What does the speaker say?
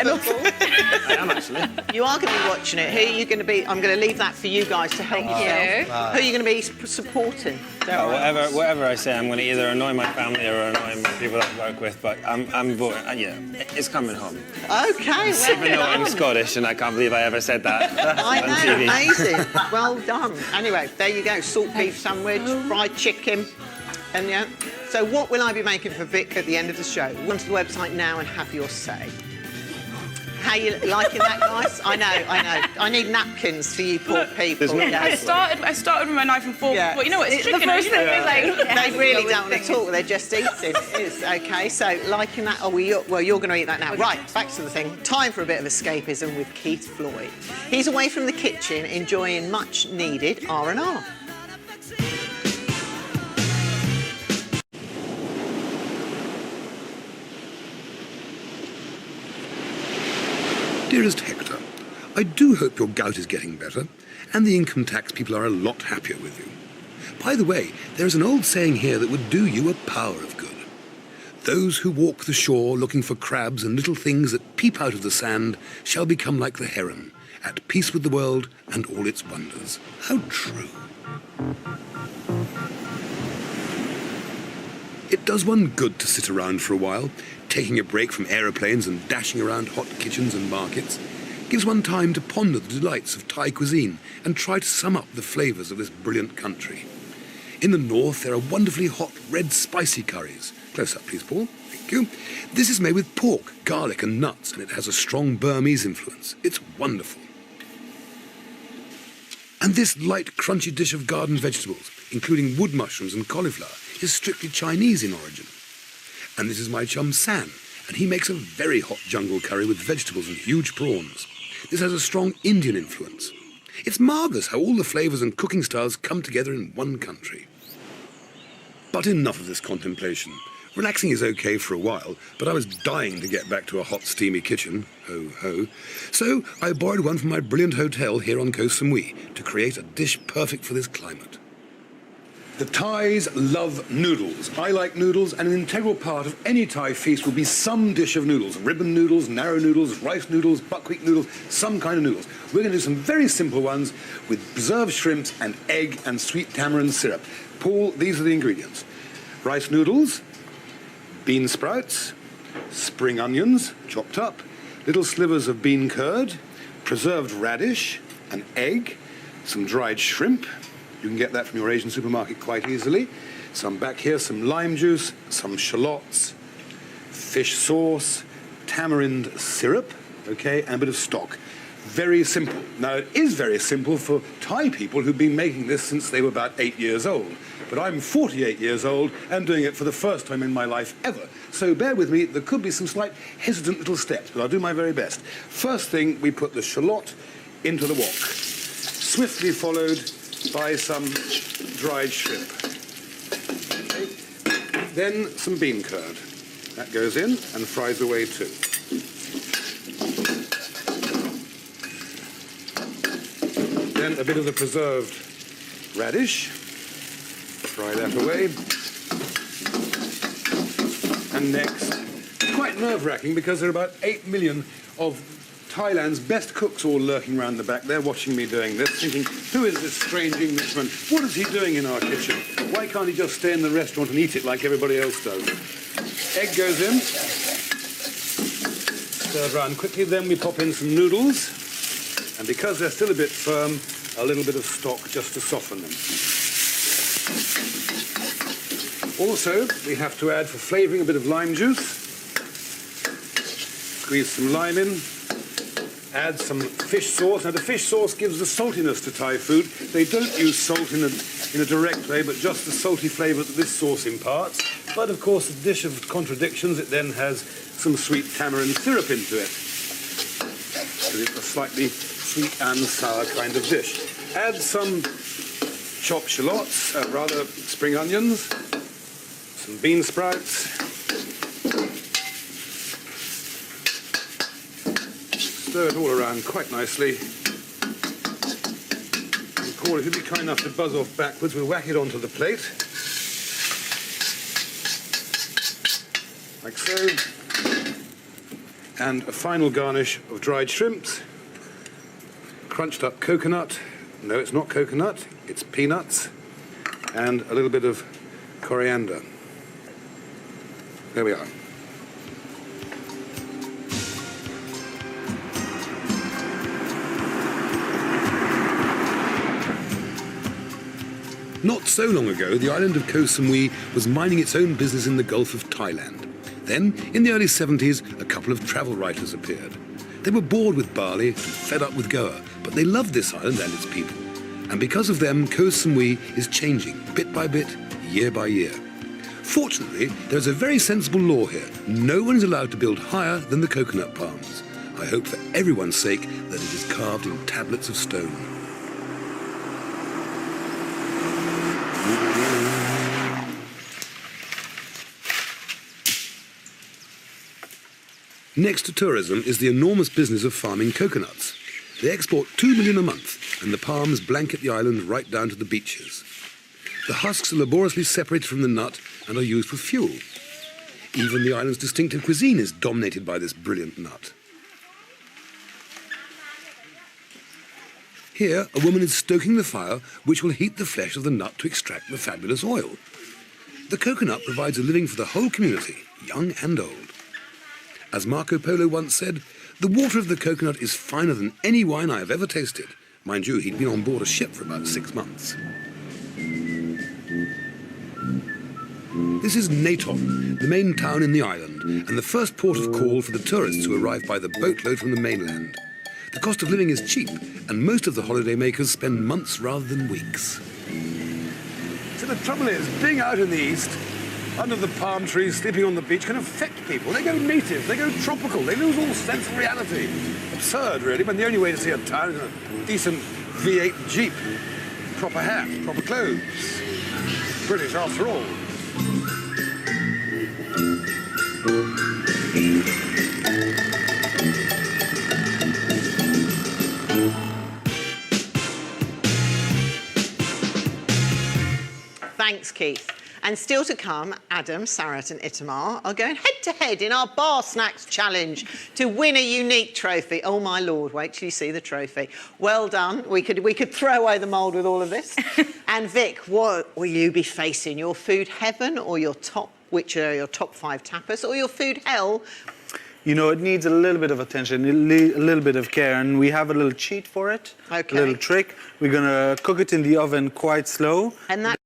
I am, actually. You are going to be watching it. Who are you going to be? I'm going to leave that for you guys to help yourself. Who are you going to be supporting? Whatever I say, I'm going to either annoy my family or annoy my people that I work with, but I'm voting. Yeah, it's coming home. OK, well Even though I'm Scottish, and I can't believe I ever said that I on know, TV. amazing. Well done. Anyway, there you go. Salt beef sandwich, fried chicken. And yeah. So what will I be making for Vic at the end of the show? Go onto the website now and have your say. How you liking that, guys? I know. I need napkins for you poor people. I started with my knife and fork, but you know what, it's chicken. The first thing is They really don't want to talk, they're just eating. It's OK, so liking that, well, you're going to eat that now. Right, back to the thing. Time for a bit of escapism with Keith Floyd. He's away from the kitchen, enjoying much-needed R&R. Dearest Hector, I do hope your gout is getting better, and the income tax people are a lot happier with you. By the way, there is an old saying here that would do you a power of good. Those who walk the shore looking for crabs and little things that peep out of the sand shall become like the heron, at peace with the world and all its wonders. How true. It does one good to sit around for a while, taking a break from aeroplanes and dashing around hot kitchens and markets. Gives one time to ponder the delights of Thai cuisine and try to sum up the flavours of this brilliant country. In the north, there are wonderfully hot, red, spicy curries. Close up, please, Paul. Thank you. This is made with pork, garlic and nuts, and it has a strong Burmese influence. It's wonderful. And this light, crunchy dish of garden vegetables, including wood mushrooms and cauliflower, is strictly Chinese in origin. And this is my chum San, and he makes a very hot jungle curry with vegetables and huge prawns. This has a strong Indian influence. It's marvellous how all the flavours and cooking styles come together in one country. But enough of this contemplation. Relaxing is okay for a while, but I was dying to get back to a hot, steamy kitchen. Ho, ho. So I borrowed one from my brilliant hotel here on Koh Samui to create a dish perfect for this climate. The Thais love noodles. I like noodles, and an integral part of any Thai feast will be some dish of noodles. Ribbon noodles, narrow noodles, rice noodles, buckwheat noodles, some kind of noodles. We're going to do some very simple ones with preserved shrimps and egg and sweet tamarind syrup. Paul, these are the ingredients. Rice noodles, bean sprouts, spring onions, chopped up, little slivers of bean curd, preserved radish, an egg, some dried shrimp. You can get that from your Asian supermarket quite easily. Some back here, some lime juice, some shallots, fish sauce, tamarind syrup, okay, and a bit of stock. Very simple. Now, it is very simple for Thai people who've been making this since they were about 8 years old. But I'm 48 years old and doing it for the first time in my life ever. So bear with me, there could be some slight hesitant little steps, but I'll do my very best. First thing, we put the shallot into the wok, swiftly followed by some dried shrimp. Okay. Then some bean curd. That goes in and fries away too. Then a bit of the preserved radish. Fry that away. And next, quite nerve-wracking because there are about 8 million of Thailand's best cooks all lurking around the back there watching me doing this, thinking, who is this strange Englishman? What is he doing in our kitchen? Why can't he just stay in the restaurant and eat it like everybody else does? Egg goes in. Stir around quickly. Then we pop in some noodles. And because they're still a bit firm, a little bit of stock just to soften them. Also, we have to add, for flavouring, a bit of lime juice. Squeeze some lime in. Add some fish sauce. Now, the fish sauce gives the saltiness to Thai food. They don't use salt in a direct way, but just the salty flavour that this sauce imparts. But, of course, a dish of contradictions, it then has some sweet tamarind syrup into it. So it's a slightly sweet and sour kind of dish. Add some chopped shallots, rather spring onions, some bean sprouts. Stir it all around quite nicely. And Paul, if you'd be kind enough to buzz off backwards, we'll whack it onto the plate. Like so. And a final garnish of dried shrimps, crunched up coconut. No, it's not coconut, it's peanuts, and a little bit of coriander. There we are. Not so long ago, the island of Koh Samui was minding its own business in the Gulf of Thailand. Then, in the early 70s, a couple of travel writers appeared. They were bored with Bali and fed up with Goa, but they loved this island and its people. And because of them, Koh Samui is changing, bit by bit, year by year. Fortunately, there's a very sensible law here. No one is allowed to build higher than the coconut palms. I hope for everyone's sake that it is carved in tablets of stone. Next to tourism is the enormous business of farming coconuts. They export 2 million a month, and the palms blanket the island right down to the beaches. The husks are laboriously separated from the nut and are used for fuel. Even the island's distinctive cuisine is dominated by this brilliant nut. Here, a woman is stoking the fire which will heat the flesh of the nut to extract the fabulous oil. The coconut provides a living for the whole community, young and old. As Marco Polo once said, the water of the coconut is finer than any wine I have ever tasted. Mind you, he'd been on board a ship for about 6 months. This is Natom, the main town in the island, and the first port of call for the tourists who arrive by the boatload from the mainland. The cost of living is cheap, and most of the holiday makers spend months rather than weeks. So the trouble is, being out in the east, under the palm trees, sleeping on the beach, can affect people. They go native, they go tropical, they lose all sense of reality. Absurd, really, but the only way to see a town is a decent V8 Jeep. Proper hat, proper clothes. British, after all. Thanks, Keith. And still to come, Adam, Sarat and Itamar are going head-to-head in our Bar Snacks Challenge to win a unique trophy. Oh, my Lord, wait till you see the trophy. Well done. We could throw away the mould with all of this. And Vic, what will you be facing? Your food heaven or your top, which are your top 5 tapas, or your food hell? You know, it needs a little bit of attention, a little bit of care, and we have a little cheat for it, Okay. a little trick. We're going to cook it in the oven quite slow. And that